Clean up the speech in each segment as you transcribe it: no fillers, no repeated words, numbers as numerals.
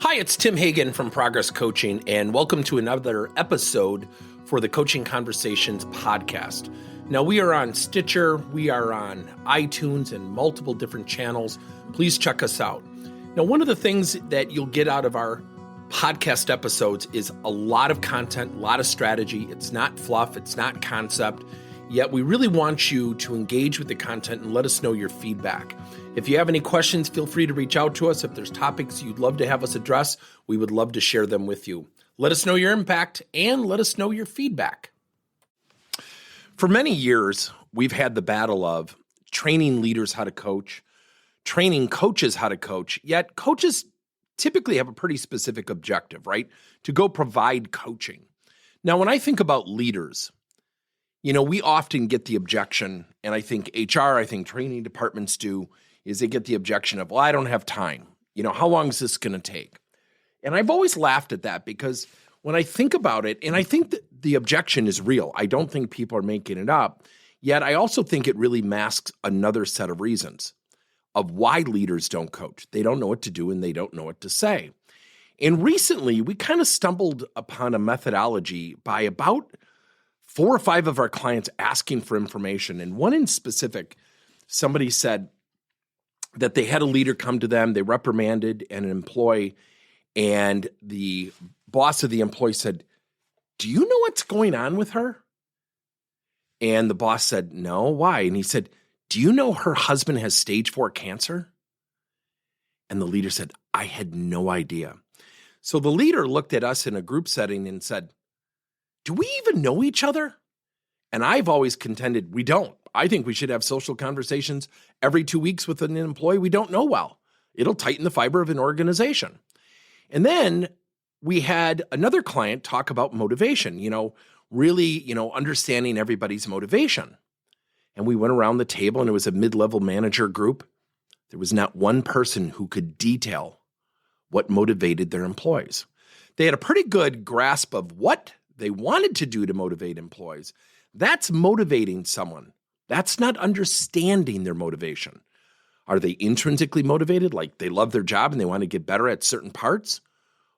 Hi, it's Tim Hagen from Progress Coaching, and welcome to another episode for the Coaching Conversations podcast. Now, we are on Stitcher, we are on iTunes, and multiple different channels. Please check us out. Now, one of the things that you'll get out of our podcast episodes is a lot of content, a lot of strategy. It's not fluff, it's not concept, yet we really want you to engage with the content and let us know your feedback. If you have any questions, feel free to reach out to us. If there's topics you'd love to have us address, we would love to share them with you. Let us know your impact and let us know your feedback. For many years, we've had the battle of training leaders how to coach, training coaches how to coach, yet coaches typically have a pretty specific objective, right? To go provide coaching. Now, when I think about leaders, we often get the objection, and I think HR, I think training departments do, is they get the objection of, well, I don't have time. How long is this going to take? And I've always laughed at that because when I think about it, and I think that the objection is real. I don't think people are making it up. Yet I also think it really masks another set of reasons of why leaders don't coach. They don't know what to do and they don't know what to say. And recently, we kind of stumbled upon a methodology by about 4 or 5 of our clients asking for information. And one in specific, somebody said that they had a leader come to them, they reprimanded an employee, and the boss of the employee said, "Do you know what's going on with her?" And the boss said, "No, why?" And he said, "Do you know her husband has stage 4 cancer?" And the leader said, "I had no idea." So the leader looked at us in a group setting and said, "Do we even know each other?" And I've always contended we don't. I think we should have social conversations every 2 weeks with an employee we don't know well. It'll tighten the fiber of an organization. And then we had another client talk about motivation, really, understanding everybody's motivation. And we went around the table and it was a mid-level manager group. There was not one person who could detail what motivated their employees. They had a pretty good grasp of what they wanted to do to motivate employees. That's motivating someone. That's not understanding their motivation. Are they intrinsically motivated, like they love their job and they want to get better at certain parts?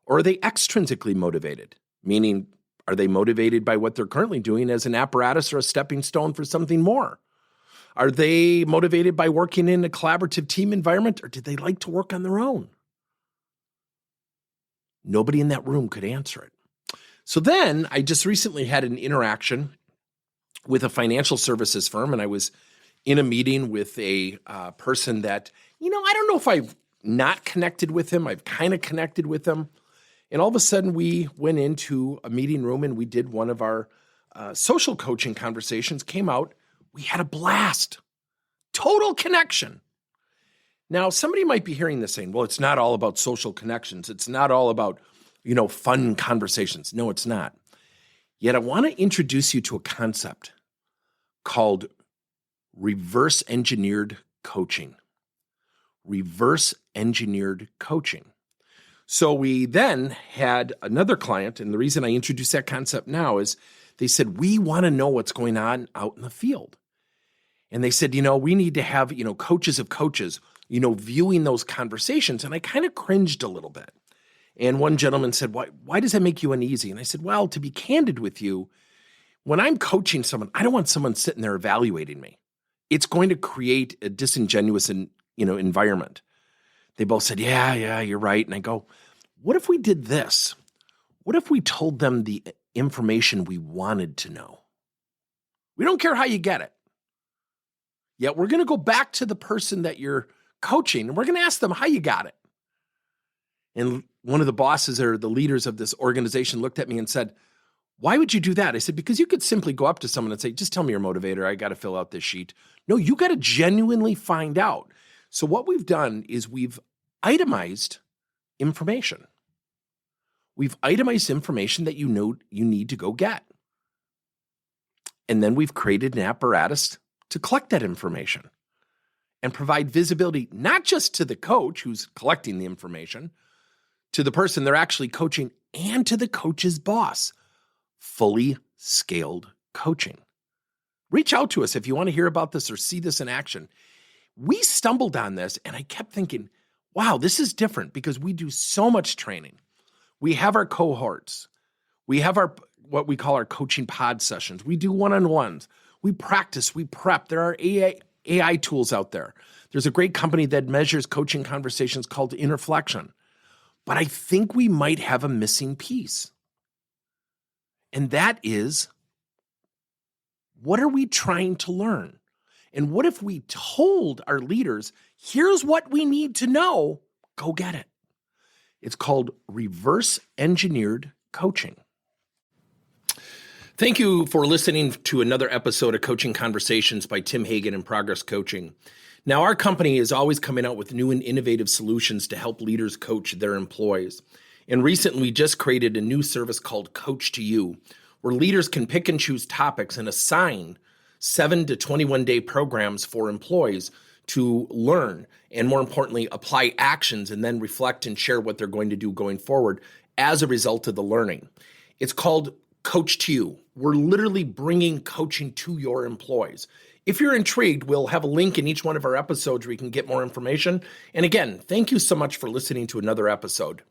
Or are they extrinsically motivated, meaning are they motivated by what they're currently doing as an apparatus or a stepping stone for something more? Are they motivated by working in a collaborative team environment, or did they like to work on their own? Nobody in that room could answer it. So then I just recently had an interaction with a financial services firm, and I was in a meeting with a person that, I don't know if I've not connected with him. I've kind of connected with him. And all of a sudden, we went into a meeting room and we did one of our social coaching conversations, came out. We had a blast. Total connection. Now, somebody might be hearing this saying, well, it's not all about social connections. It's not all about, fun conversations. No, it's not. Yet I want to introduce you to a concept called reverse engineered coaching. Reverse engineered coaching. So we then had another client, and the reason I introduced that concept now is they said, we want to know what's going on out in the field. And they said, we need to have, coaches of coaches, viewing those conversations. And I kind of cringed a little bit. And one gentleman said, why does that make you uneasy? And I said, well, to be candid with you, when I'm coaching someone, I don't want someone sitting there evaluating me. It's going to create a disingenuous environment. They both said, yeah, you're right. And I go, what if we did this? What if we told them the information we wanted to know? We don't care how you get it. Yet we're going to go back to the person that you're coaching, and we're going to ask them how you got it. And one of the bosses or the leaders of this organization looked at me and said, why would you do that? I said, because you could simply go up to someone and say, just tell me your motivator. I got to fill out this sheet. No, you got to genuinely find out. So what we've done is we've itemized information. We've itemized information that you know you need to go get. And then we've created an apparatus to collect that information and provide visibility, not just to the coach who's collecting the information, to the person they're actually coaching, and to the coach's boss. Fully scaled coaching. Reach out to us if you want to hear about this or see this in action. We stumbled on this, and I kept thinking, wow, this is different because we do so much training. We have our cohorts. We have our what we call our coaching pod sessions. We do one-on-ones. We practice, we prep. There are AI tools out there. There's a great company that measures coaching conversations called Interflection. But I think we might have a missing piece. And that is, what are we trying to learn? And what if we told our leaders, here's what we need to know, go get it. It's called reverse engineered coaching. Thank you for listening to another episode of Coaching Conversations by Tim Hagen and Progress Coaching. Now, our company is always coming out with new and innovative solutions to help leaders coach their employees. And recently, we just created a new service called Coach to You, where leaders can pick and choose topics and assign 7 to 21-day programs for employees to learn and, more importantly, apply actions and then reflect and share what they're going to do going forward as a result of the learning. It's called Coach to You. We're literally bringing coaching to your employees. If you're intrigued, we'll have a link in each one of our episodes where you can get more information. And again, thank you so much for listening to another episode.